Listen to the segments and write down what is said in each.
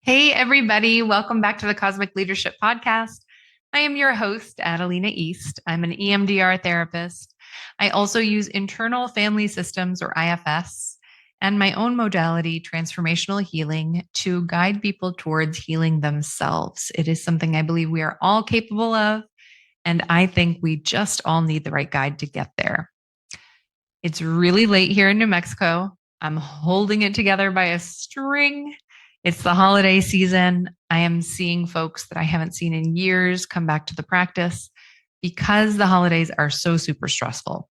Hey, everybody. Welcome back to the Cosmic Leadership Podcast. I am your host, Adelina East. I'm an EMDR therapist. I also use internal family systems, or IFS, and my own modality, transformational healing, to guide people towards healing themselves. It is something I believe we are all capable of, and I think we just all need the right guide to get there. It's really late here in New Mexico. I'm holding it together by a string. It's the holiday season. I am seeing folks that I haven't seen in years come back to the practice because the holidays are so super stressful.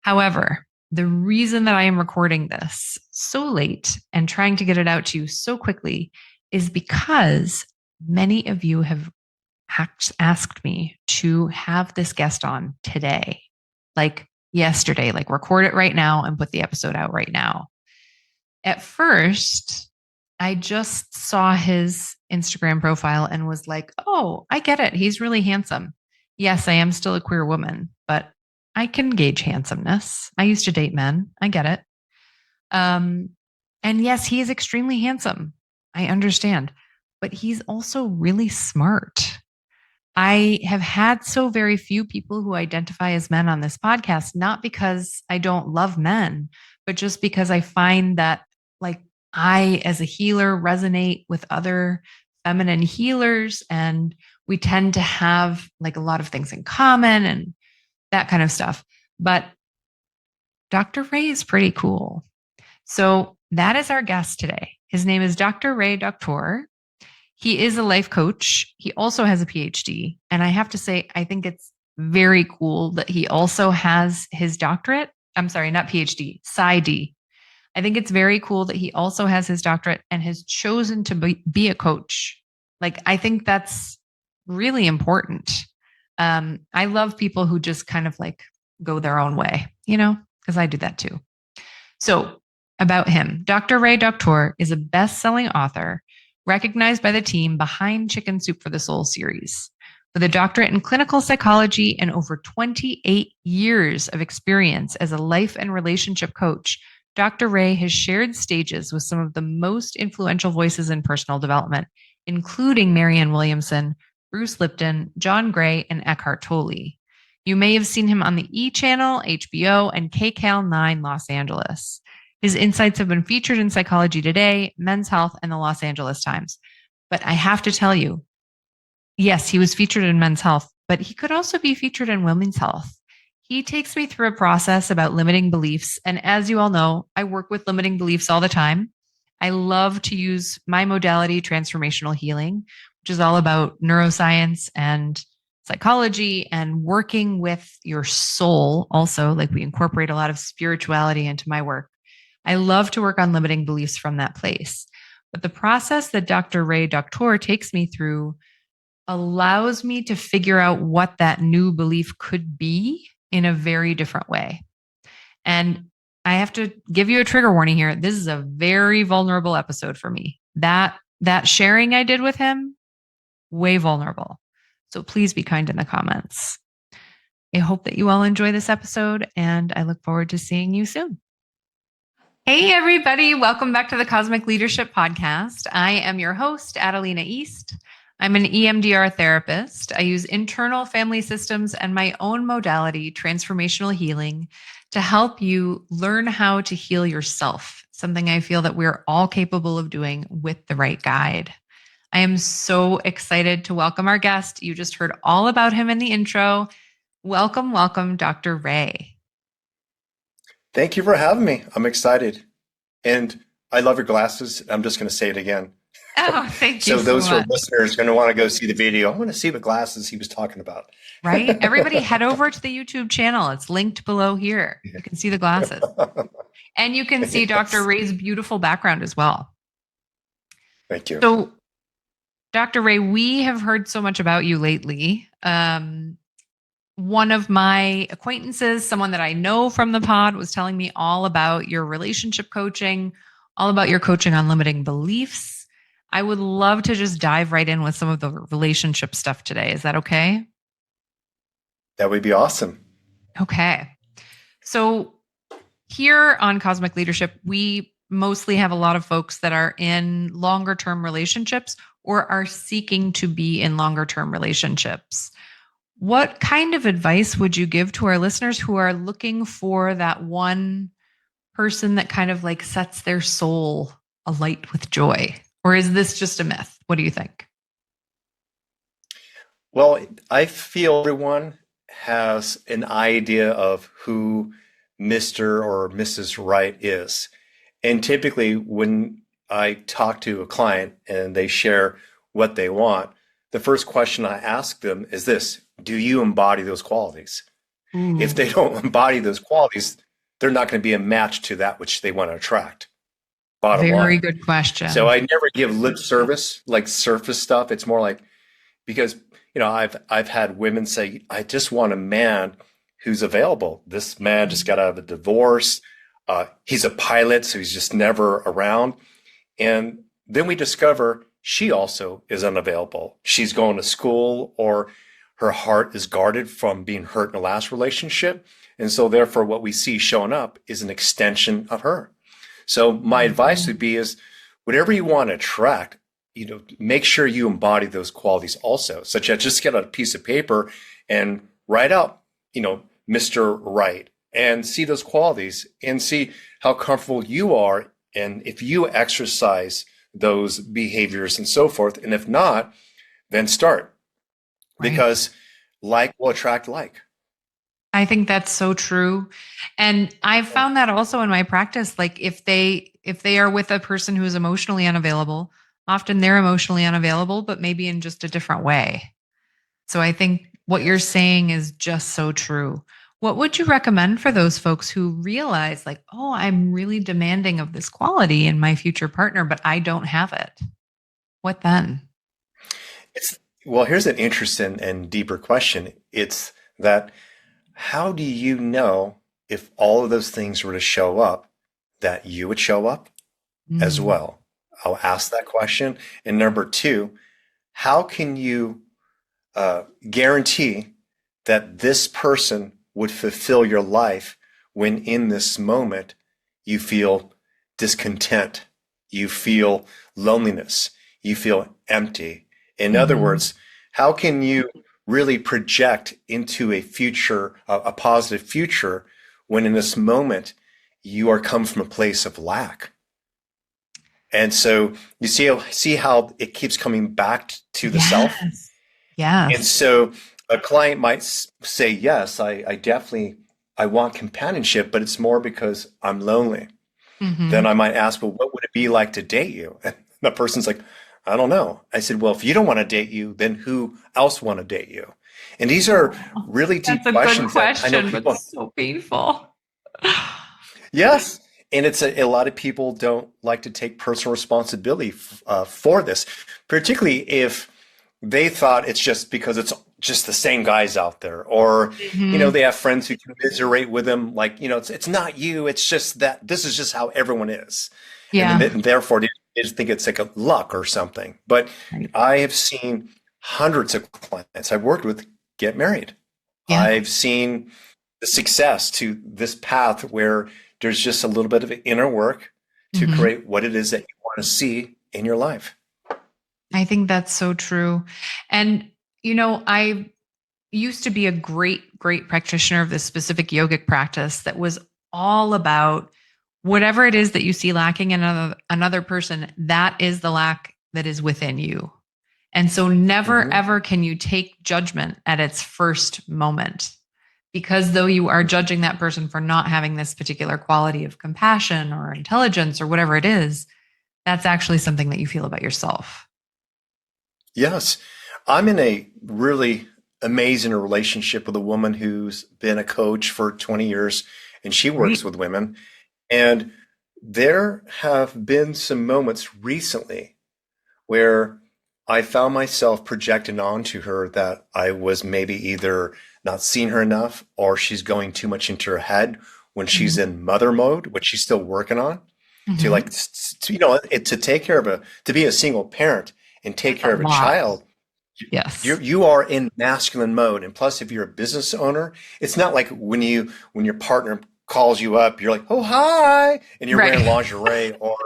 However, the reason that I am recording this so late and trying to get it out to you so quickly is because many of you have asked me to have this guest on today, like yesterday, like record it right now and put the episode out right now. At first, I just saw his Instagram profile and was like, oh, I get it. He's really handsome. Yes, I am still a queer woman, but I can gauge handsomeness. I used to date men. I get it. And yes, he is extremely handsome. I understand, but he's also really smart. I have had so very few people who identify as men on this podcast, not because I don't love men, but just because I find that, like, I, as a healer, resonate with other feminine healers, and we tend to have like a lot of things in common and that kind of stuff. But Dr. Ray is pretty cool. So that is our guest today. His name is Dr. Ray Doktor. He is a life coach. He also has a PhD. And I have to say, I think it's very cool that he also has his doctorate. I'm sorry, not PhD, PsyD. I think it's very cool that he also has his doctorate and has chosen to be a coach. Like, I think that's really important. I love people who just kind of like go their own way, because I do that too. So about him, Dr. Ray Doktor is a best-selling author recognized by the team behind Chicken Soup for the Soul series. With a doctorate in clinical psychology and over 28 years of experience as a life and relationship coach, Dr. Ray has shared stages with some of the most influential voices in personal development, including Marianne Williamson, Bruce Lipton, John Gray, and Eckhart Tolle. You may have seen him on the E! Channel, HBO, and KCAL 9 Los Angeles. His insights have been featured in Psychology Today, Men's Health, and the Los Angeles Times. But I have to tell you, yes, he was featured in Men's Health, but he could also be featured in Women's Health. He takes me through a process about limiting beliefs. And as you all know, I work with limiting beliefs all the time. I love to use my modality, transformational healing, which is all about neuroscience and psychology and working with your soul. Also, like, we incorporate a lot of spirituality into my work. I love to work on limiting beliefs from that place. But the process that Dr. Ray Doktor takes me through allows me to figure out what that new belief could be in a very different way. And I have to give you a trigger warning here. This is a very vulnerable episode for me. That sharing I did with him, way vulnerable. So please be kind in the comments. I hope that you all enjoy this episode, and I look forward to seeing you soon. Hey, everybody. Welcome back to the Cosmic Leadership Podcast. I am your host, Adelina East. I'm an EMDR therapist. I use internal family systems and my own modality, transformational healing, to help you learn how to heal yourself, something I feel that we're all capable of doing with the right guide. I am so excited to welcome our guest. You just heard all about him in the intro. Welcome, welcome, Dr. Ray. Thank you for having me. I'm excited. And I love your glasses. I'm just going to say it again. Oh, thank you So those so who are much. listeners are going to want to go see the video. I want to see the glasses he was talking about. Right? Everybody head over to the YouTube channel. It's linked below here. You can see the glasses. And you can see Yes. Dr. Ray's beautiful background as well. Thank you. So, Dr. Ray, we have heard so much about you lately. One of my acquaintances, someone that I know from the pod, was telling me all about your relationship coaching, all about your coaching on limiting beliefs. I would love to just dive right in with some of the relationship stuff today. Is that okay? That would be awesome. Okay. So here on Cosmic Leadership, we mostly have a lot of folks that are in longer term relationships or are seeking to be in longer term relationships. What kind of advice would you give to our listeners who are looking for that one person that kind of like sets their soul alight with joy? Or is this just a myth? What do you think? Well, I feel everyone has an idea of who Mr. or Mrs. Right is. And typically, when I talk to a client and they share what they want, the first question I ask them is this: do you embody those qualities? If they Ooh, don't embody those qualities, they're not going to be a match to that which they want to attract, bottom very line. good So question. I never give lip service, like surface stuff. It's more like, because I've had women say, I just want a man who's available. This man just got out of a divorce. He's a pilot, so he's just never around. And then we discover she also is unavailable. She's going to school, or her heart is guarded from being hurt in the last relationship. And so therefore what we see showing up is an extension of her. So my advice would Mhm. be is, whatever you want to attract, make sure you embody those qualities also, such as just get a piece of paper and write out, Mr. Right, and see those qualities and see how comfortable you are. And if you exercise those behaviors and so forth, and if not, then start, Right. because like will attract like. I think that's so true. And I've found that also in my practice. Like if they are with a person who is emotionally unavailable, often they're emotionally unavailable, but maybe in just a different way. So I think what you're Yes. saying is just so true. What would you recommend for those folks who realize, like, oh, I'm really demanding of this quality in my future partner, but I don't have it? What then? It's Well, here's an interesting and deeper question. It's that, how do you know if all of those things were to show up, that you would show up as Mm, well? I'll ask that question. And number two, how can you guarantee that this person would fulfill your life when in this moment you feel discontent, you feel loneliness, you feel empty? In other mhm. words, how can you really project into a future, a positive future, when in this moment you are come from a place of lack? And so you see how it keeps coming back to the self. Yes. And Yes. so a client might say, yes, I definitely, I want companionship, but it's more because I'm lonely. Then Hmm. I might ask, well, what would it be like to date you? And the person's like, I don't know. I said, well, if you don't want to date you, then who else want to date you? And these are Oh, really deep that's a good questions that I know question, but people, so painful. yes. And it's a lot of people don't like to take personal responsibility for this, particularly if they thought it's just because it's just the same guys out there, or Hmm. they have friends who commiserate with them, like, it's not you, it's just that this is just how everyone is, and then Yeah. and therefore they just think it's like a luck or something. But Right. I have seen hundreds of clients I've worked with get married. Yeah. I've seen the success to this path where there's just a little bit of inner work to Hmm. create what it is that you want to see in your life. I think that's so true. And, I used to be a great, great practitioner of this specific yogic practice that was all about whatever it is that you see lacking in another person, that is the lack that is within you. And so never Hmm. ever can you take judgment at its first moment. Because though you are judging that person for not having this particular quality of compassion or intelligence or whatever it is, that's actually something that you feel about yourself. Yes. I'm in a really amazing relationship with a woman who's been a coach for 20 years, and she works Right. with women. And there have been some moments recently where I found myself projecting onto her that I was maybe either not seeing her enough, or she's going too much into her head when she's Hmm. in mother mode, which she's still working on, to like, Hmm. to take care of to be a single parent and take That's a care of a lot. child. You Yes. you are in masculine mode, and plus, if you're a business owner, it's not like when your partner calls you up, you're like, oh, hi, and you're wearing Right. lingerie, or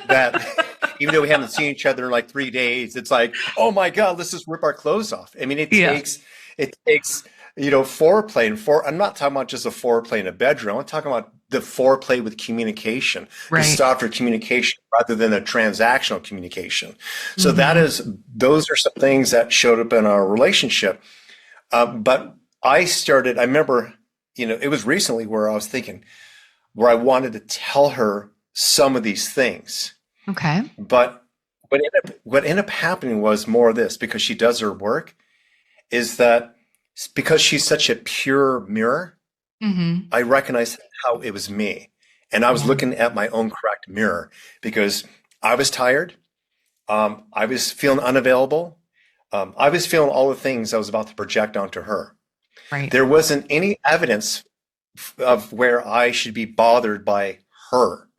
that even though we haven't seen each other in like 3 days, it's like, oh my God, let's just rip our clothes off. I mean, Yeah. it takes, foreplay I'm not talking about just a foreplay in a bedroom. I'm talking about the foreplay with communication, the Right. softer communication rather than the transactional communication. So Hmm. those are some things that showed up in our relationship. But I remember, it was recently where I was thinking, where I wanted to tell her some of these things. Okay. But what ended up happening was more of this, because she does her work, is that because she's such a pure mirror, Hmm. I recognized how it was me. And I was Yeah. looking at my own cracked mirror because I was tired. I was feeling unavailable. I was feeling all the things I was about to project onto her. Right. There wasn't any evidence of where I should be bothered by her.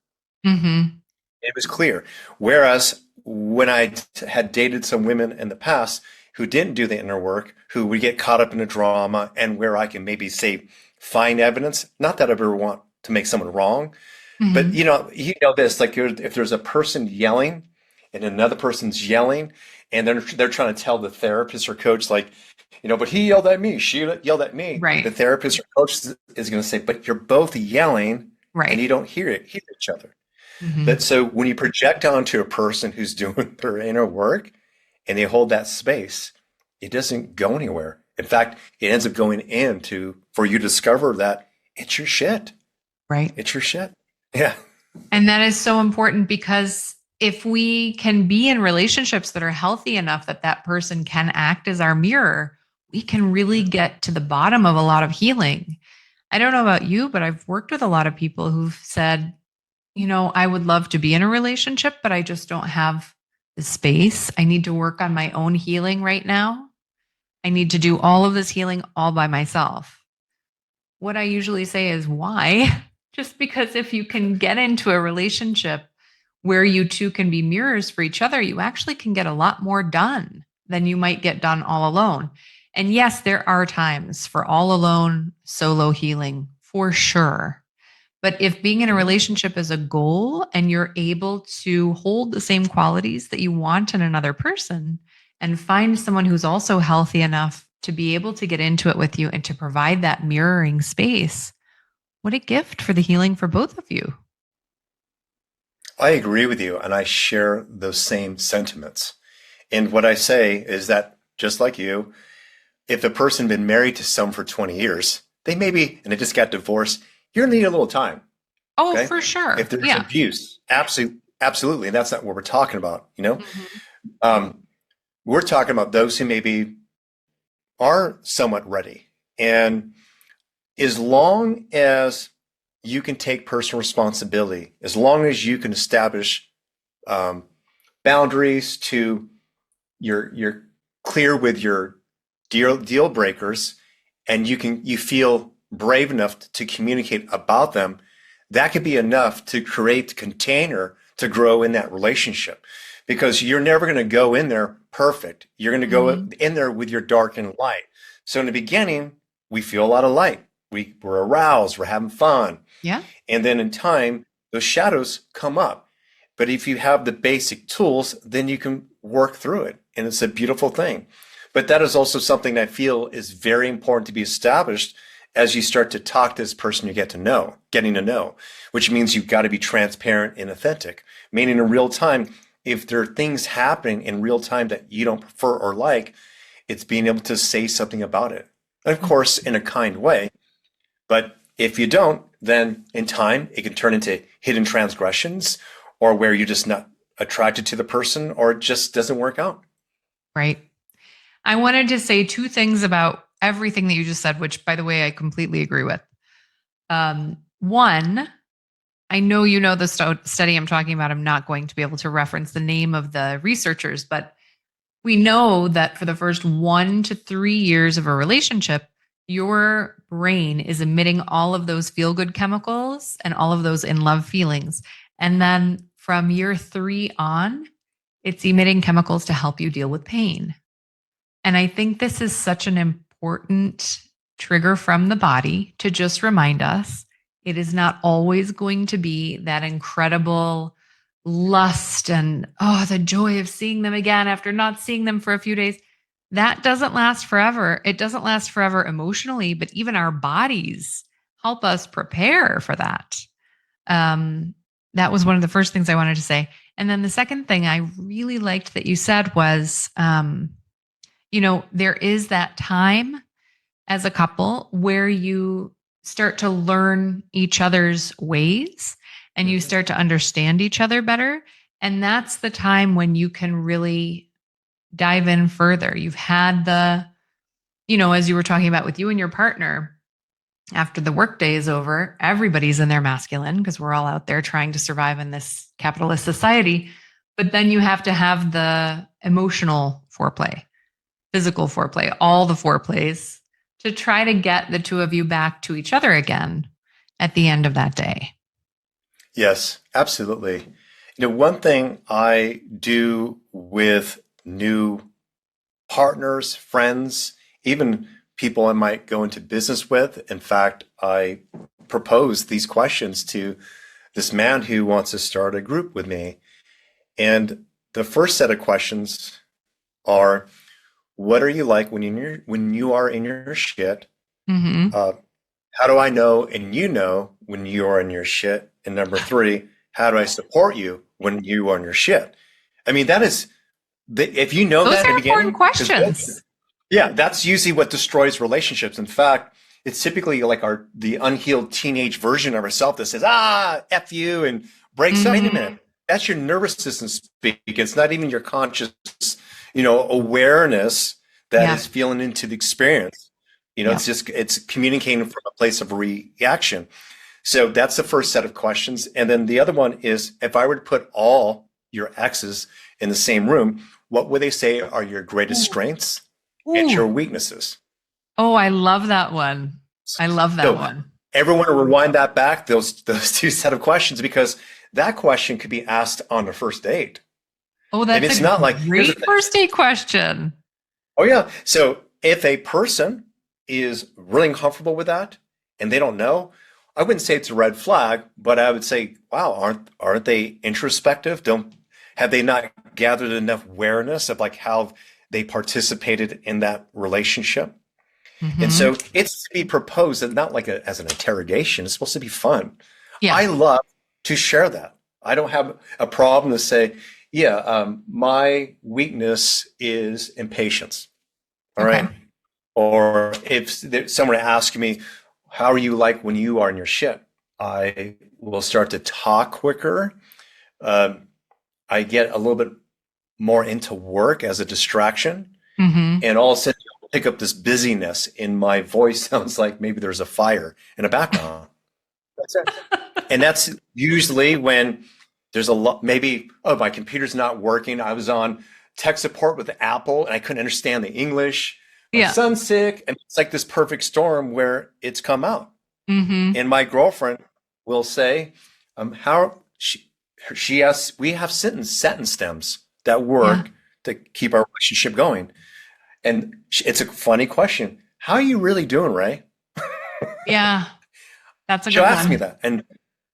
Hmm. It was clear. Whereas when I had dated some women in the past who didn't do the inner work, who would get caught up in a drama, and where I can maybe say, find evidence, not that I ever want to make someone wrong, but Hmm. this, like if there's a person yelling and another person's yelling, and they're trying to tell the therapist or coach, like, but he yelled at me, she yelled at me. The Right. therapist or coach is going to say, but you're both yelling and Right. you don't hear each other. But Hmm. so when you project onto a person who's doing their inner work and they hold that space, it doesn't go anywhere. In fact, it ends up going into for you to discover that it's your shit. Right. It's your shit. Yeah. And that is so important because if we can be in relationships that are healthy enough that that person can act as our mirror, we can really get to the bottom of a lot of healing. I don't know about you, but I've worked with a lot of people who've said, I would love to be in a relationship, but I just don't have the space. I need to work on my own healing right now. I need to do all of this healing all by myself. What I usually say is, why? Just because if you can get into a relationship where you two can be mirrors for each other, you actually can get a lot more done than you might get done all alone. And yes, there are times for all alone solo healing for sure. But if being in a relationship is a goal and you're able to hold the same qualities that you want in another person and find someone who's also healthy enough to be able to get into it with you and to provide that mirroring space, what a gift for the healing for both of you. I agree with you, and I share those same sentiments. And what I say is that, just like you, if the person been married to someone for 20 years, and they just got divorced, you're gonna need a little time. Oh, Okay. for If sure. there's Yeah. abuse, absolutely. And that's not what we're talking about. Mhm. Um, we're talking about those who maybe are somewhat ready. And as long as you can take personal responsibility, as long as you can establish um, boundaries to you're clear with your deal breakers, and you feel brave enough to communicate about them, that could be enough to create the container to grow in that relationship. Because you're never going to go in there perfect. You're going to go Mhm. in there with your dark and light. So in the beginning, we feel a lot of light. We're aroused. We're having fun. Yeah. And then in time, those shadows come up. But if you have the basic tools, then you can work through it. And it's a beautiful thing. But that is also something I feel is very important to be established as you start to talk to this person you getting to know, which means you've got to be transparent and authentic, meaning in real time, if there are things happening in real time that you don't prefer or like, it's being able to say something about it. And of course, in a kind way. But if you don't, then in time, it can turn into hidden transgressions or where you're just not attracted to the person or it just doesn't work out. Right. I wanted to say two things about everything that you just said, which, by the way, I completely agree with. One, I know you know the study I'm talking about. I'm not going to be able to reference the name of the researchers, but we know that for the first 1 to 3 years of a relationship, your brain is emitting all of those feel good chemicals and all of those in love feelings. And then from year 3 on, it's emitting chemicals to help you deal with pain. And I think this is such an important trigger from the body to just remind us It is not always going to be that incredible lust and, oh, the joy of seeing them again after not seeing them for a few days. That doesn't last forever. It doesn't last forever emotionally, but even our bodies help us prepare for that. Um, that was one of the first things I wanted to say. And then the second thing I really liked that you said was, there is that time as a couple where you start to learn each other's ways and you start to understand each other better. And that's the time when you can really dive in further. You've had as you were talking about with you and your partner, after the workday is over, everybody's in their masculine because we're all out there trying to survive in this capitalist society. But then you have to have the emotional foreplay, physical foreplay, all the foreplays to try to get the two of you back to each other again at the end of that day. Yes, absolutely. One thing I do with new partners, friends, even people I might go into business with. In fact, I propose these questions to this man who wants to start a group with me. And the first set of questions are, what are you like when you are in your shit? Mm-hmm. How do I know and you know when you are in your shit? And number 3, how do I support you when you are in your shit? I mean, that is, if you know Those that are at the beginning, important questions. yeah, that's usually what destroys relationships. In fact, it's typically like the unhealed teenage version of ourselves that says, F you, and breaks up. Wait a minute. That's your nervous system speaking. It's not even your conscious, awareness that is feeling into the experience. It's communicating from a place of reaction. So that's the first set of questions. And then the other one is, if I were to put all your exes in the same room, what would they say are your greatest strengths and your weaknesses? Oh, I love that one. I love that one. Everyone rewind that back, those two set of questions, because that question could be asked on the first date. Oh, that's great first date question. Oh, yeah. So if a person is really uncomfortable with that and they don't know, I wouldn't say it's a red flag, but I would say, wow, aren't they introspective? Have they not gathered enough awareness of like how they participated in that relationship? Mm-hmm. And so it's to be proposed and not like as an interrogation. It's supposed to be fun. Yeah. I love to share that. I don't have a problem to say, my weakness is impatience. All right. Or if someone asks me, how are you like when you are in your shit? I will start to talk quicker. I get a little bit more into work as a distraction. Mm-hmm. And all of a sudden, I'll pick up this busyness in my voice. Sounds like maybe there's a fire in the background. That's it. And that's usually when there's a lot, maybe, my computer's not working. I was on tech support with Apple and I couldn't understand the English. My son's sick. And it's like this perfect storm where it's come out. Mm-hmm. And my girlfriend will say, we have sentence stems that work to keep our relationship going. And it's a funny question. How are you really doing, Ray? Yeah, that's a good She'll one. ask me that. And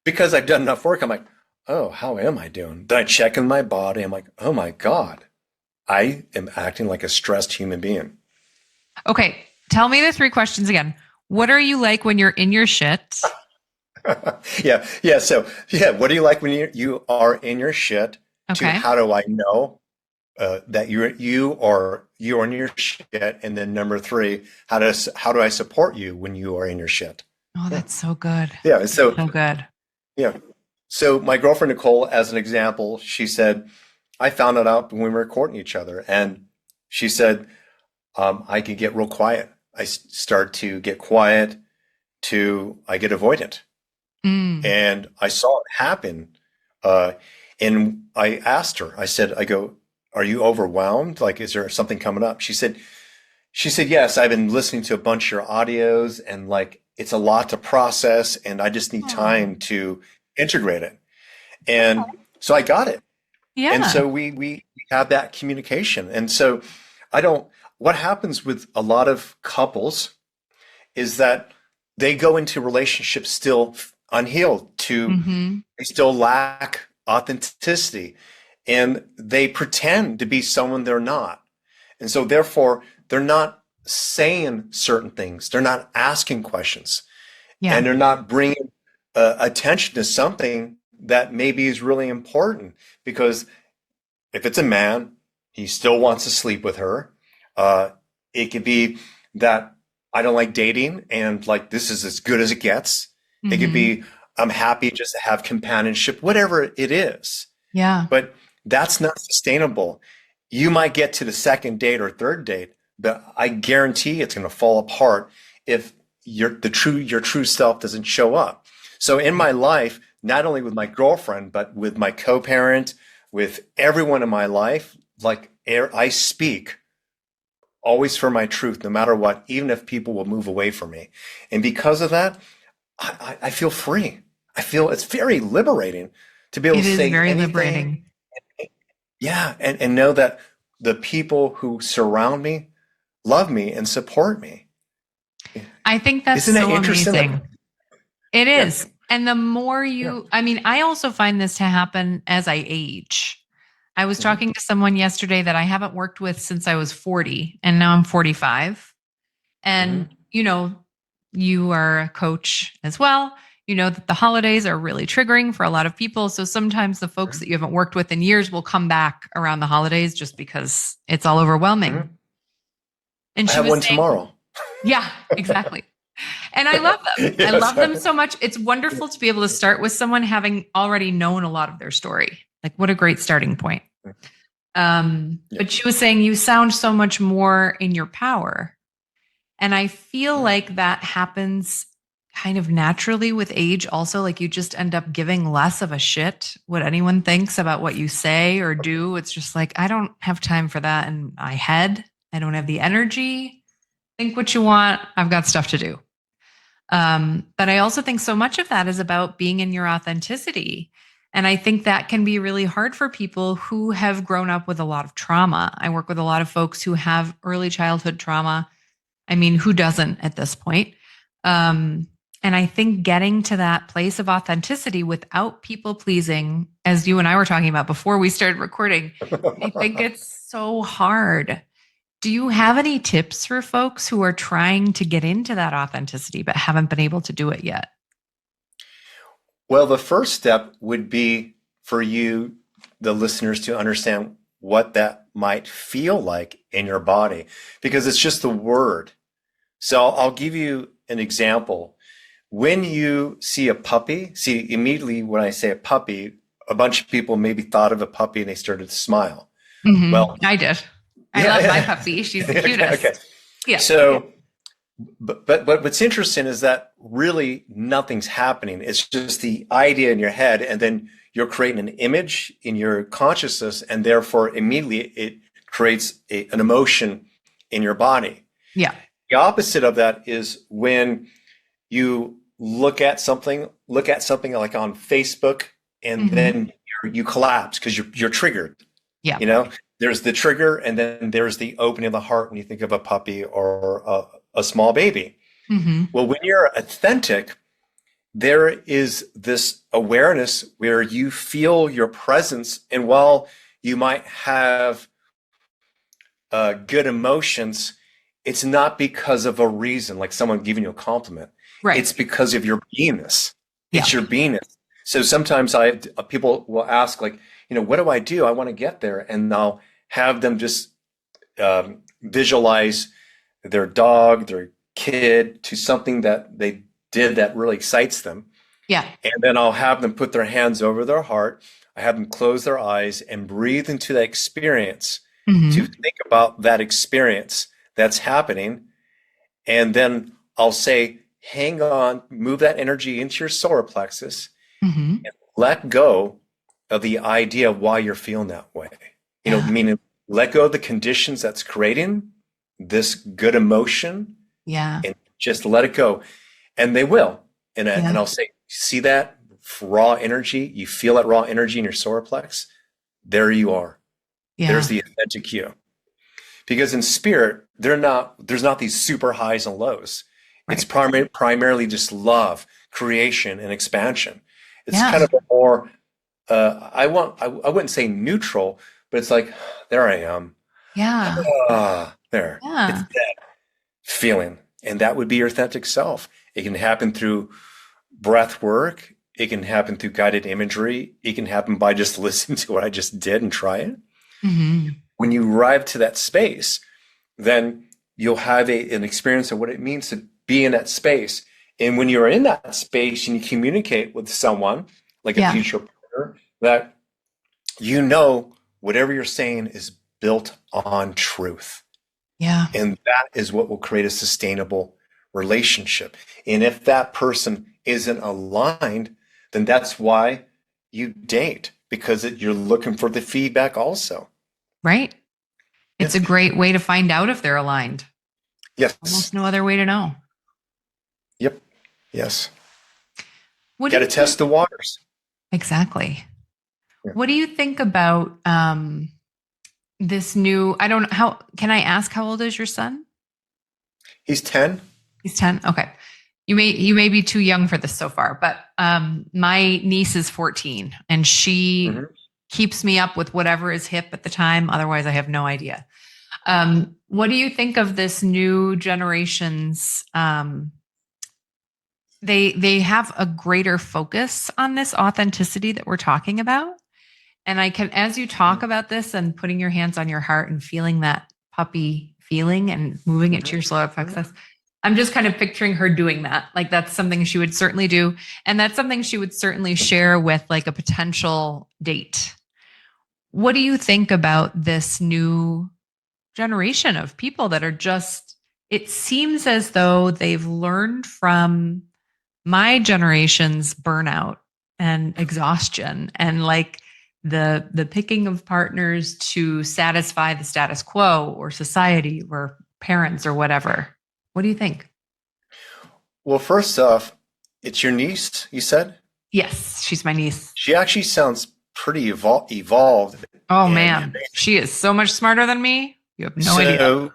because I've done enough work, I'm like, oh, how am I doing? Then I check in my body. I'm like, oh my God, I am acting like a stressed human being. Okay. Tell me the 3 questions again. What are you like when you're in your shit? Yeah. So, what do you like when you are in your shit? Okay. To how do I know that you are in your shit? And then number 3, how do I support you when you are in your shit? Oh, that's so good. Yeah. So good. Yeah. So my girlfriend Nicole, as an example, she said, I found it out when we were courting each other, and she said, I could get real quiet. I start to get quiet I get avoidant. And I saw it happen. And I asked her, I go, are you overwhelmed? Like, is there something coming up? She said, yes, I've been listening to a bunch of your audios and like, it's a lot to process and I just need time to integrate it. And so I got it. Yeah. And so we have that communication. And so what happens with a lot of couples is that they go into relationships still unhealed, to Hmm. they still lack authenticity, and they pretend to be someone they're not. And so therefore, they're not saying certain things. They're not asking questions, Yeah. and they're not bringing attention to something that maybe is really important. Because if it's a man, he still wants to sleep with her. Uh, it could be that I don't like dating and like this is as good as it gets. It could Hmm. be I'm happy just to have companionship, whatever it is. Yeah. But that's not sustainable. You might get to the second date or third date, but I guarantee it's going to fall apart if your true self doesn't show up. So in my life, not only with my girlfriend, but with my co-parent, with everyone in my life, like I speak always for my truth, no matter what, even if people will move away from me. And because of that, I feel free. I feel it's very liberating to be able It to is say very anything. liberating. Yeah, and know that the people who surround me love me and support me. I think that's Isn't that so interesting? Like, amazing. It yeah, is. And the more yeah. I mean, I also find this to happen as I age. I was Mhm, talking to someone yesterday that I haven't worked with since I was 40, and now I'm 45. And, mhm, you are a coach as well. You know that the holidays are really triggering for a lot of people. So sometimes the folks mhm, that you haven't worked with in years will come back around the holidays just because it's all overwhelming. mhm. And I she have was one saying, tomorrow. yeah, exactly. And I love them. I Yes. love them so much. It's wonderful to be able to start with someone having already known a lot of their story. Like, what a great starting point. Yeah. But she was saying, you sound so much more in your power. And I feel Yeah. like that happens kind of naturally with age, also. Like, you just end up giving less of a shit what anyone thinks about what you say or do. It's just like, I don't have time for that in my head. I don't have the energy. Think what you want. I've got stuff to do. But I also think so much of that is about being in your authenticity. And I think that can be really hard for people who have grown up with a lot of trauma. I work with a lot of folks who have early childhood trauma. I mean, who doesn't at this point? Um, and I think getting to that place of authenticity without people pleasing, as you and I were talking about before we started recording, I think it's so hard. Do you have any tips for folks who are trying to get into that authenticity but haven't been able to do it yet? Well, the first step would be for you, the listeners, to understand what that might feel like in your body, because it's just the word. So I'll give you an example. When you see a puppy, see immediately when I say a puppy, a bunch of people maybe thought of a puppy and they started to smile. Well, I did. I yeah, love my yeah. puppy. She's the Okay, okay. cutest. Yeah. So, but what's interesting is that really nothing's happening. It's just the idea in your head, and then you're creating an image in your consciousness, and therefore immediately it creates an emotion in your body. Yeah. The opposite of that is when you look at something like on Facebook, and Hmm. then you collapse because you're triggered. Yeah. You know, there's the trigger, and then there's the opening of the heart when you think of a puppy or a small baby. Hmm. Well, when you're authentic, there is this awareness where you feel your presence, and while you might have good emotions, it's not because of a reason, like someone giving you a compliment. Right. It's because of your beingness. Yeah. It's your beingness. So sometimes people will ask, like, what do I do? I want to get there, and I'll have them just visualize their dog, their kid, to something that they did that really excites them, Yeah. and then I'll have them put their hands over their heart. I have them close their eyes and breathe into that experience, to Hmm. think about that experience that's happening. And then I'll say, hang on, move that energy into your solar plexus, Hmm. let go of the idea of why you're feeling that way. Yeah. Meaning let go of the conditions that's creating this good emotion, Yeah. and just let it go. And they will. And Yeah. I'll say, see that raw energy? You feel that raw energy in your solar plex? There you are. There's Yeah. the authentic you. Because in spirit, there's not these super highs and lows. It's Right. primarily just love, creation and expansion. It's Yeah. kind of a more, I wouldn't say neutral, but it's like, there I am. Yeah. There. It's Yeah. that feeling. And that would be your authentic self. It can happen through breath work. It can happen through guided imagery. It can happen by just listening to what I just did and try it. Hmm. When you arrive to that space, then you'll have an experience of what it means to be in that space. And when you're in that space and you communicate with someone, like a Yeah. future partner, that you know whatever you're saying is built on truth. Yeah. And that is what will create a sustainable relationship. And if that person isn't aligned, then that's why you date, because you're looking for the feedback also. Right. It's Yeah. a great way to find out if they're aligned. Yes. Almost no other way to know. Yep. Yes. What do Got you to think? test the waters. Exactly. Yeah. What do you think about this new? I don't know how. Can I ask how old is your son? He's 10. He's 10. Okay. You may be too young for this so far, but my niece is 14 and she Mhm. keeps me up with whatever is hip at the time. Otherwise, I have no idea. What do you think of this new generation's? They have a greater focus on this authenticity that we're talking about. And I can, as you talk about this and putting your hands on your heart and feeling that puppy feeling and moving it to your solar plexus, I'm just kind of picturing her doing that. Like that's something she would certainly do. And that's something she would certainly share with like a potential date. What do you think about this new generation of people that are just, it seems as though they've learned from my generation's burnout and exhaustion and like the picking of partners to satisfy the status quo or society or parents or whatever. What do you think? Well, first off, it's your niece, you said? Yes, she's my niece. She actually sounds pretty evolved. Oh And man, she is so much smarter than me. You have no idea. so,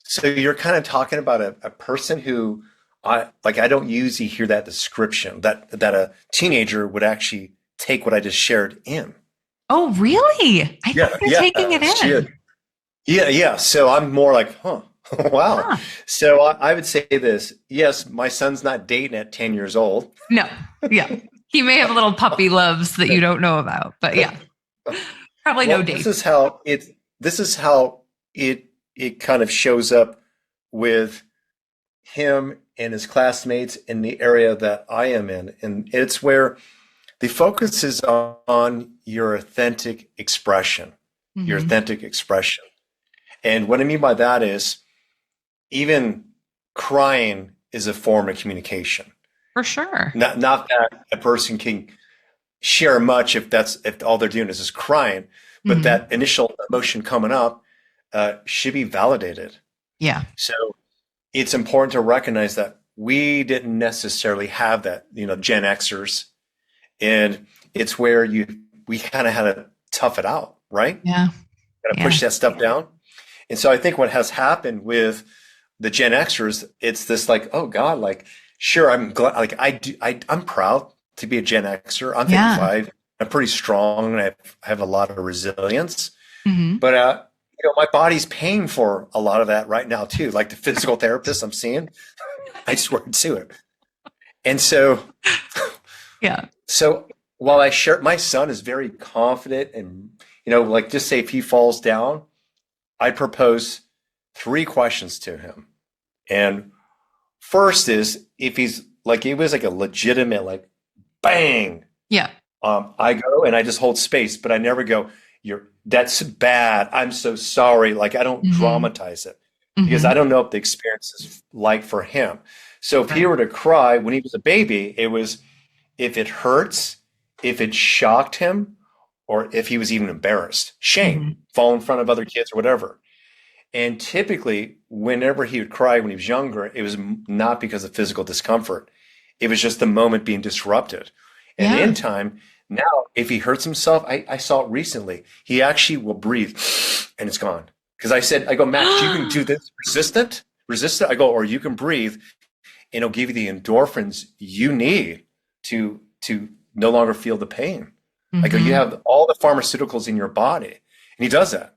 so you're kind of talking about a person who I don't usually hear that description that a teenager would actually take what I just shared in. Oh, really? I Yeah, think they're yeah, taking it she is. in. Yeah, yeah. So I'm more like, huh, wow. Huh. So I would say this. Yes, my son's not dating at 10 years old. No, yeah. He may have little puppy loves that you don't know about, but yeah, probably no Well, dates. this is how it kind of shows up with him and his classmates in the area that I am in. And it's where the focus is on your authentic expression, your Hmm. authentic expression. And what I mean by that is even crying is a form of communication. For sure. Not that a person can share much if all they're doing is just crying, but Hmm. that initial emotion coming up should be validated. Yeah. So it's important to recognize that we didn't necessarily have that, Gen Xers, and it's where we kind of had to tough it out, right? Yeah. Got to Yeah. push that stuff down. And so I think what has happened with the Gen Xers, it's this like, oh God, like, sure, I'm glad, like I'm proud to be a Gen Xer. I'm Yeah. 55. I'm pretty strong and I have a lot of resilience. Hmm. But my body's paying for a lot of that right now too. Like the physical therapist I'm seeing, I swear to it. And so Yeah. while I share, my son is very confident and, like just say if he falls down, I propose 3 questions to him. And first is if he's like, it was like a legitimate, like bang, Yeah. I go and I just hold space, but I never go, that's bad. I'm so sorry. Like I don't Hmm. dramatize it because Hmm. I don't know what the experience is like for him. So if he Right. were to cry when he was a baby, it was if it hurts, if it shocked him, or if he was even embarrassed, shame, Hmm. fall in front of other kids or whatever. And typically, whenever he would cry when he was younger, it was not because of physical discomfort. It was just the moment being disrupted. And Yeah. in time, now, if he hurts himself, I saw it recently. He actually will breathe and it's gone. Because I go, Max, you can do this resistant. I go, or you can breathe. and it'll give you the endorphins you need to no longer feel the pain. Like you have all the pharmaceuticals in your body, and he does that.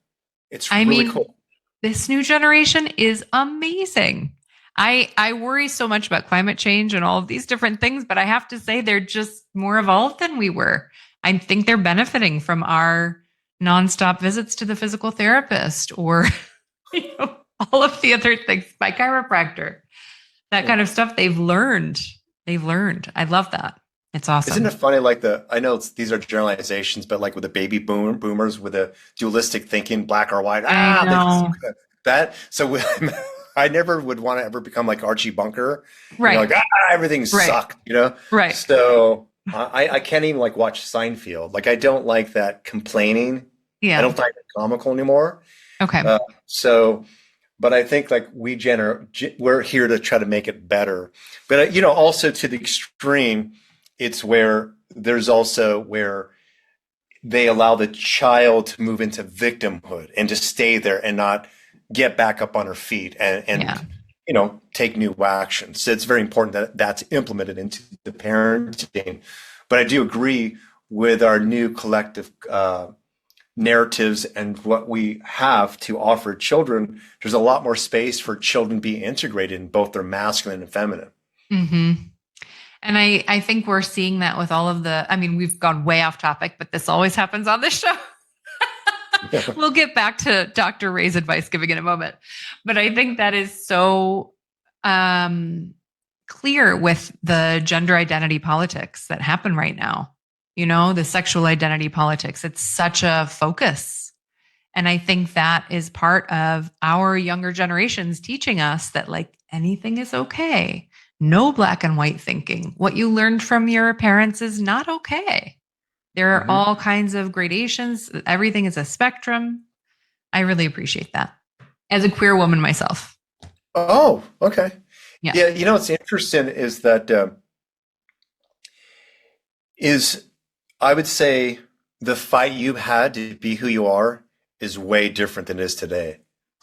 It's really cool. This new generation is amazing. I worry so much about climate change and all of these different things, but I have to say they're just more evolved than we were. I think they're benefiting from our nonstop visits to the physical therapist or all of the other things, my chiropractor, that kind of stuff they've learned. I love that. It's awesome. Isn't it funny? Like I know these are generalizations, but like with the baby boomers with the dualistic thinking, black or white. So I never would want to ever become like Archie Bunker. Right. Like, everything sucked, Right. So I can't even like watch Seinfeld. Like I don't like that complaining. Yeah. I don't find it comical anymore. Okay. But I think like we're here to try to make it better. But also to the extreme, it's where they allow the child to move into victimhood and to stay there and not get back up on her feet and take new action. So it's very important that that's implemented into the parenting. But I do agree with our new collective narratives and what we have to offer children. There's a lot more space for children to be integrated in both their masculine and feminine. Mm-hmm. And I think we're seeing that with all of we've gone way off topic, but this always happens on this show. We'll get back to Dr. Ray's advice giving in a moment. But I think that is so clear with the gender identity politics that happen right now. The sexual identity politics. It's such a focus. And I think that is part of our younger generations teaching us that like anything is okay. No black and white thinking. What you learned from your parents is not okay. There are all kinds of gradations. Everything is a spectrum. I really appreciate that as a queer woman myself. Oh, okay. Yeah. What's interesting is that I would say the fight you had to be who you are is way different than it is today.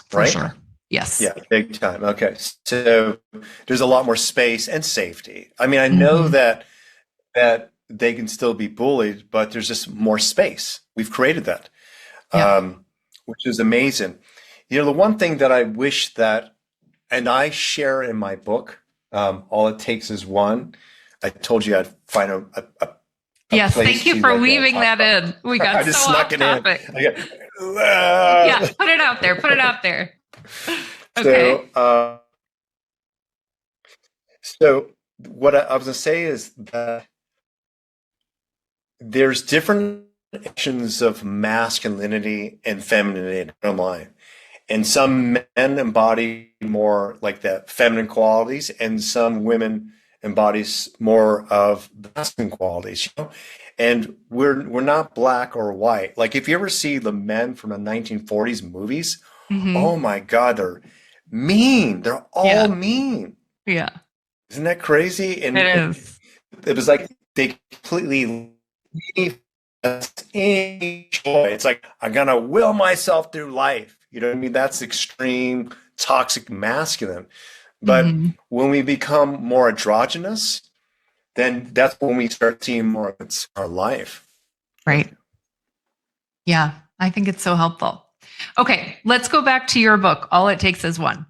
For right? Sure. Yes. Yeah, big time. Okay. So there's a lot more space and safety. I mean, I know that they can still be bullied, but there's just more space. We've created that, which is amazing. The one thing that I wish that, and I share in my book, All It Takes Is One. I told you I'd find a yes, thank you for weaving that in. We got I just so snuck off topic. Yeah, put it out there. Okay. So what I was going to say is that there's different actions of masculinity and femininity online. And some men embody more like the feminine qualities, and some women embodies more of the masculine qualities. And we're not black or white. Like if you ever see the men from the 1940s movies, oh my God, they're mean. They're all mean. Yeah. Isn't that crazy? And it is. It was like they completely leave us any joy. It's like, I'm going to will myself through life. You know what I mean? That's extreme, toxic masculine. But when we become more androgynous, then that's when we start seeing more of our life. Right. Yeah, I think it's so helpful. Okay, let's go back to your book, All It Takes Is One.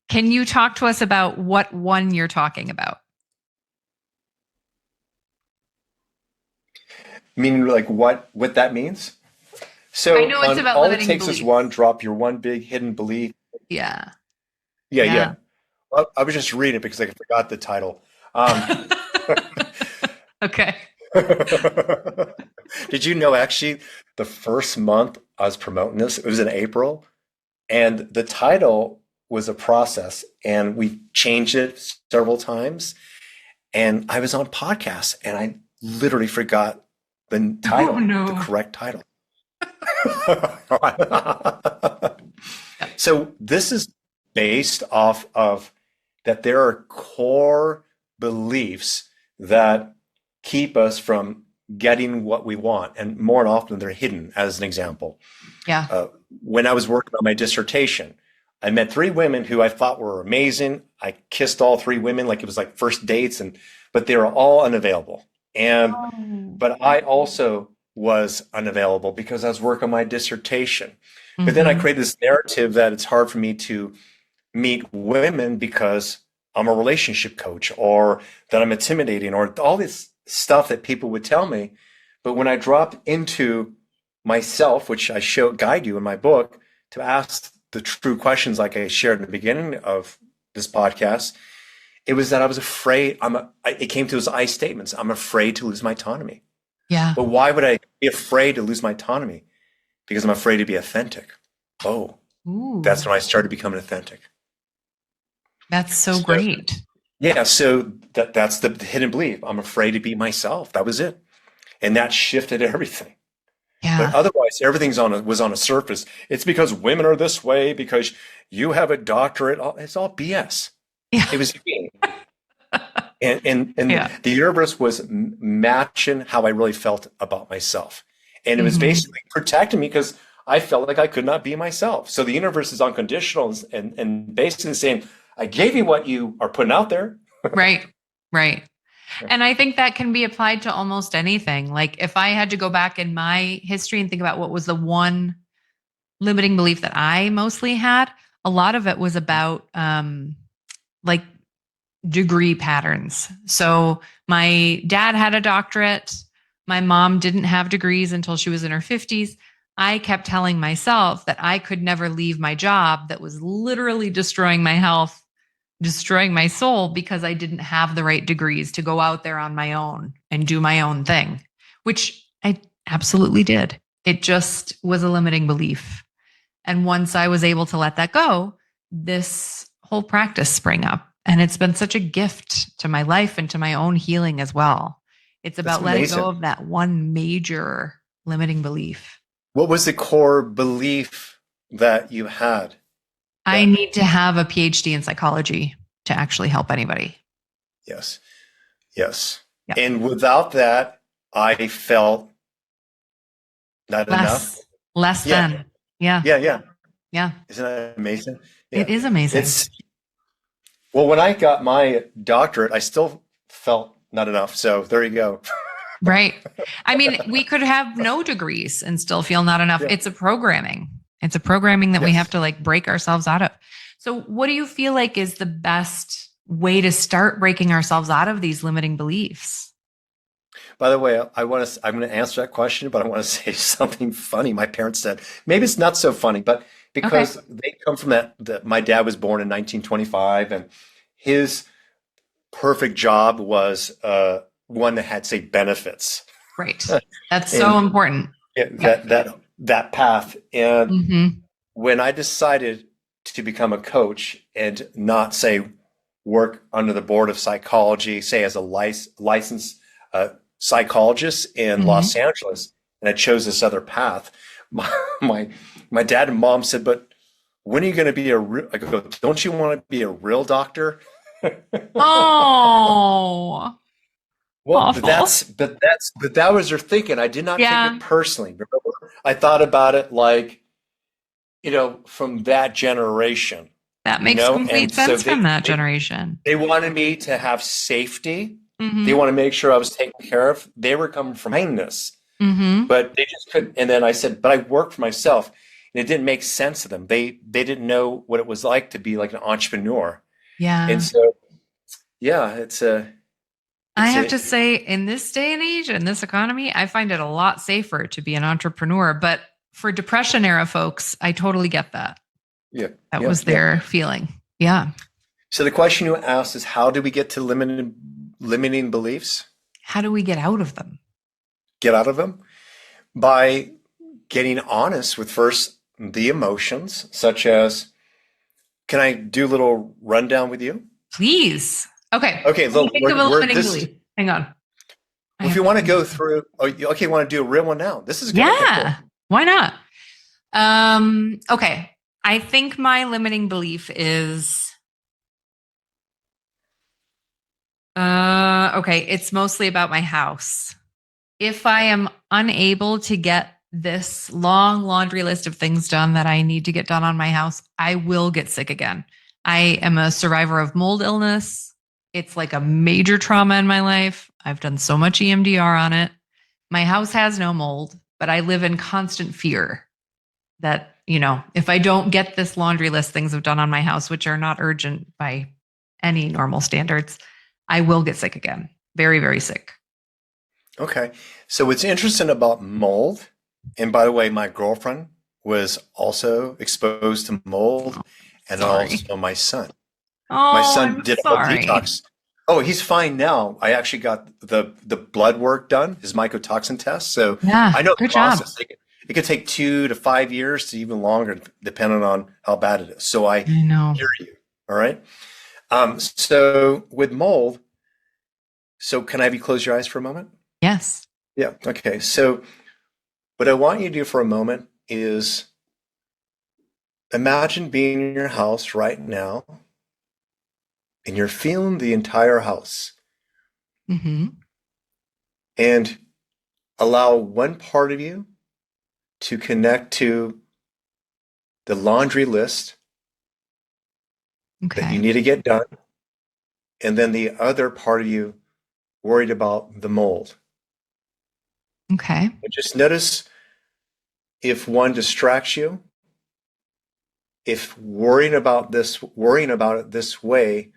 Can you talk to us about what one you're talking about? Meaning like what that means? So I know it's about All It limiting Takes beliefs. Is One, drop your one big hidden belief. Yeah. Well, I was just reading it because I forgot the title. Okay. Did you know actually the first month I was promoting this, it was in April, and the title was a process, and we changed it several times, and I was on podcasts and I literally forgot the title, the correct title. So this is based off of that there are core beliefs that keep us from getting what we want, and more often they're hidden. As an example, when I was working on my dissertation, I met 3 women who I thought were amazing. I kissed all 3 women like it was like first dates, but they were all unavailable. Oh. But I also was unavailable because I was working on my dissertation. But then I Hmm. created this narrative that it's hard for me to meet women because I'm a relationship coach, or that I'm intimidating, or all this stuff that people would tell me. But when I dropped into myself, which I guide you in my book, to ask the true questions like I shared in the beginning of this podcast, it was that I was afraid. It came to those I statements. I'm afraid to lose my autonomy. Yeah. But why would I be afraid to lose my autonomy? Because I'm afraid to be authentic. Oh, that's Ooh, when I started becoming authentic. that's so So, great. yeah, so that's the hidden belief. I'm afraid to be myself. That was it. And that shifted everything. But Yeah. otherwise, everything's was on a surface. It's because women are this way, because you have a doctorate. It's all BS. Yeah. It was me. And Yeah. the universe was matching how I really felt about myself. And it was Hmm. basically protecting me because I felt like I could not be myself. So the universe is unconditional and basically saying, I gave you what you are putting out there. Right. Right. And I think that can be applied to almost anything. Like if I had to go back in my history and think about what was the one limiting belief that I mostly had, a lot of it was about like degree patterns. So my dad had a doctorate. My mom didn't have degrees until she was in her 50s. I kept telling myself that I could never leave my job that was literally destroying my health, destroying my soul because I didn't have the right degrees to go out there on my own and do my own thing, which I absolutely did. It just was a limiting belief. And once I was able to let that go, this whole practice sprang up. And it's been such a gift to my life and to my own healing as well. It's That's about letting go amazing. of that one major limiting belief. What was the core belief that you had? I That need to have a PhD in psychology to actually help anybody. yes, yes. Yeah. And without that, I felt not enough. Less Yeah, than. Yeah. yeah. Yeah. Isn't that amazing? It Yeah. is amazing. It's well, when I got my doctorate, I still felt not enough. So there you go. Right. I mean, we could have no degrees and still feel not enough. Yeah. It's a programming. It's a programming that we have Yes. to like break ourselves out of. So, what do you feel like is the best way to start breaking ourselves out of these limiting beliefs? By the way, I'm going to answer that question, but I want to say something funny. My parents said, maybe it's not so funny, but Okay. because they come from my dad was born in 1925, and his perfect job was one that had, say, benefits. Right. That's so And important. yeah, Yep. that path. And Hmm. when I decided to become a coach and not say work under the board of psychology, say as a licensed psychologist in Los Hmm. Angeles, and I chose this other path, my my, my dad and mom said, "But when are you going to be a real?" I go, "Don't you want to be a real doctor?" Oh, Well, awful. but that was their thinking. I did not take Yeah. it personally. Remember, I thought about it like, from that generation, That makes and complete so sense from that generation. they wanted me to have safety. They Hmm. want to make sure I was taken care of. They were coming from kindness, Hmm. but they just couldn't. And then I said, but I worked for myself, and it didn't make sense to them. They didn't know what it was like to be like an entrepreneur. And Yeah. so, yeah, I it's have a to say, in this day and age, in this economy, I find it a lot safer to be an entrepreneur. But for depression era folks, I totally get that. yeah, That yeah, was yeah. their feeling. Yeah. So the question you asked is, how do we get to limiting beliefs? How do we get out of them? Get out of them by getting honest with first the emotions, such as, can I do a little rundown with you? Please. Okay. Okay, Let me look, think of a we're limiting this is belief. Hang on. I if have you to want to think. go through. Oh, okay, you want to do a real one now? This is good. Okay, cool. Yeah. Why not? Okay. I think my limiting belief is okay, it's mostly about my house. If I am unable to get this long laundry list of things done that I need to get done on my house, I will get sick again. I am a survivor of mold illness. It's like a major trauma in my life. I've done so much EMDR on it. My house has no mold, but I live in constant fear that, if I don't get this laundry list things I've done on my house, which are not urgent by any normal standards, I will get sick again. Very, very sick. Okay. So what's interesting about mold, and by the way, my girlfriend was also exposed to mold, and Sorry. also my son. Oh, My son I'm did a whole sorry. detox. Oh, he's fine now. I actually got the blood work done, his mycotoxin test. So Yeah, I know the good job. process. It could take 2 to 5 years to even longer, depending on how bad it is. So I I know. hear you. All right. So with mold, so can I have you close your eyes for a moment? Yes. Yeah. Okay. So what I want you to do for a moment is imagine being in your house right now and you're feeling the entire house, Mm-hmm. and allow one part of you to connect to the laundry list that you Okay. need to get done, and then the other part of you worried about the mold. Okay. And just notice if one distracts you, if worrying about it this way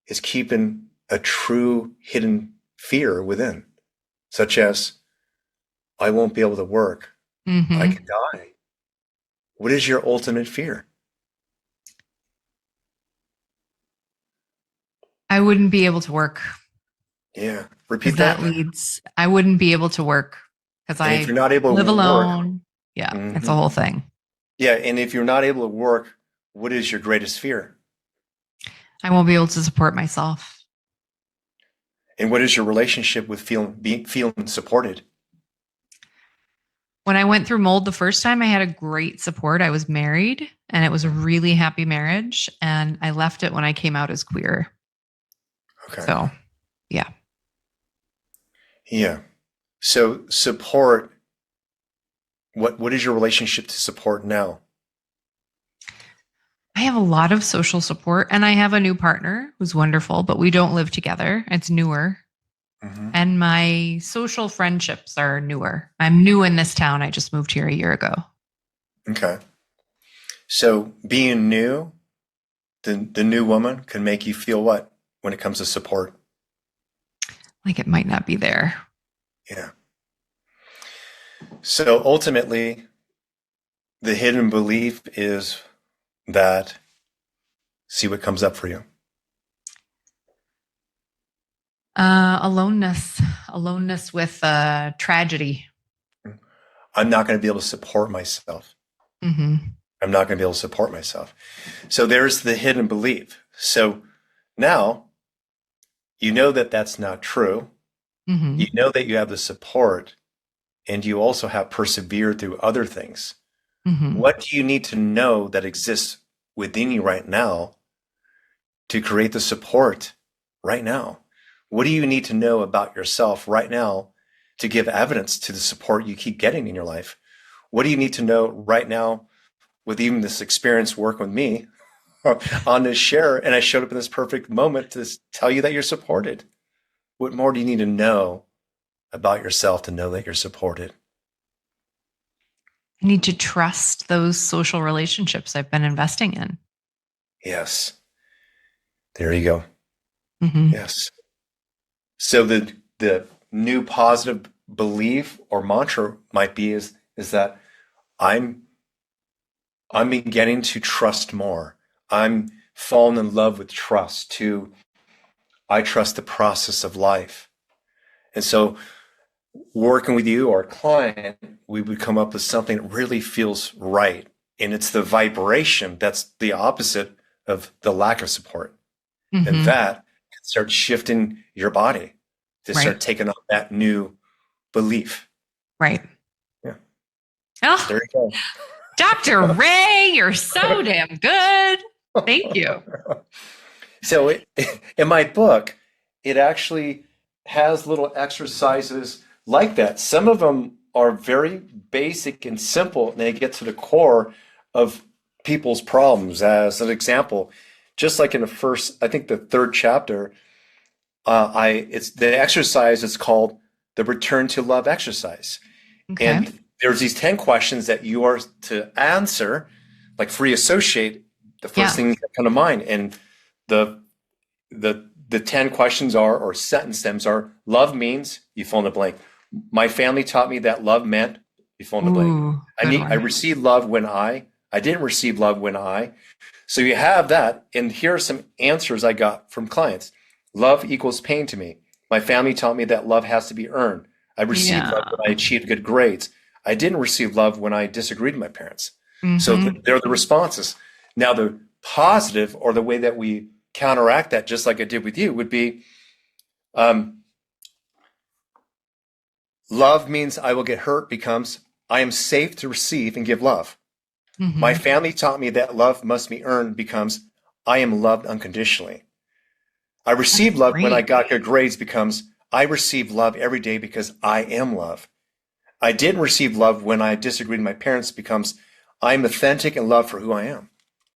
is keeping a true hidden fear within, such as, I won't be able to work, I Mm-hmm. could die. What is your ultimate fear? I wouldn't be able to work Yeah. Repeat because that. I wouldn't be able to work because And if I you're not able to live work, alone. Yeah, it's a mhm. whole thing. Yeah, and if you're not able to work, what is your greatest fear? I won't be able to support myself. And what is your relationship with feeling supported? When I went through mold the first time, I had a great support. I was married and it was a really happy marriage. And I left it when I came out as queer. Okay. So, yeah. Yeah. So support, what is your relationship to support now? I have a lot of social support and I have a new partner who's wonderful, but we don't live together. It's newer. Hmm. And my social friendships are newer. I'm new in this town. I just moved here a year ago. Okay. So being new, the new woman can make you feel what when it comes to support? Like it might not be there. Yeah. So ultimately, the hidden belief is that, see what comes up for you. Aloneness with tragedy. I'm not going to be able to support myself. Mm-hmm. I'm not going to be able to support myself. So there's the hidden belief. So now you know that that's not true. Mm-hmm. You know that you have the support, and you also have persevered through other things. Mm-hmm. What do you need to know that exists within you right now to create the support right now? What do you need to know about yourself right now to give evidence to the support you keep getting in your life? What do you need to know right now with even this experience working with me on this share? And I showed up in this perfect moment to tell you that you're supported. What more do you need to know about yourself to know that you're supported? I need to trust those social relationships I've been investing in. Yes. There you go. Mm-hmm. Yes. So the new positive belief or mantra might be is that I'm I'm beginning to trust more. I'm falling in love with trust to I trust the process of life. And so working with you or a client, we would come up with something that really feels right. And it's the vibration that's the opposite of the lack of support. And Mm-hmm. that can start shifting your body to Right. start taking on that new belief. Right. Yeah. Oh, There you Dr. Ray, you're so damn good. Thank you. go. So in my book, it actually has little exercises like that. Some of them are very basic and simple, and they get to the core of people's problems. As an example, just like in the first, I think the third chapter, it's the exercise is called the return to love exercise. Okay. And there's these 10 questions that you are to answer, like free associate, the first things that come to mind. And the 10 questions are, or sentence stems are, love means, you fill in the blank. My family taught me that love meant, you fill in the blank. I received love when I didn't receive love when I. So you have that. And here are some answers I got from clients. Love equals pain to me. My family taught me that love has to be earned. I received love when I achieved good grades. I didn't receive love when I disagreed with my parents. So they're the responses. Now, the positive, or the way that we counteract that, just like I did with you, would be love means I will get hurt becomes I am safe to receive and give love. My family taught me that love must be earned becomes I am loved unconditionally. I received love when I got good grades becomes I receive love every day because I am love. I didn't receive love when I disagreed with my parents becomes I'm authentic and loved for who I am.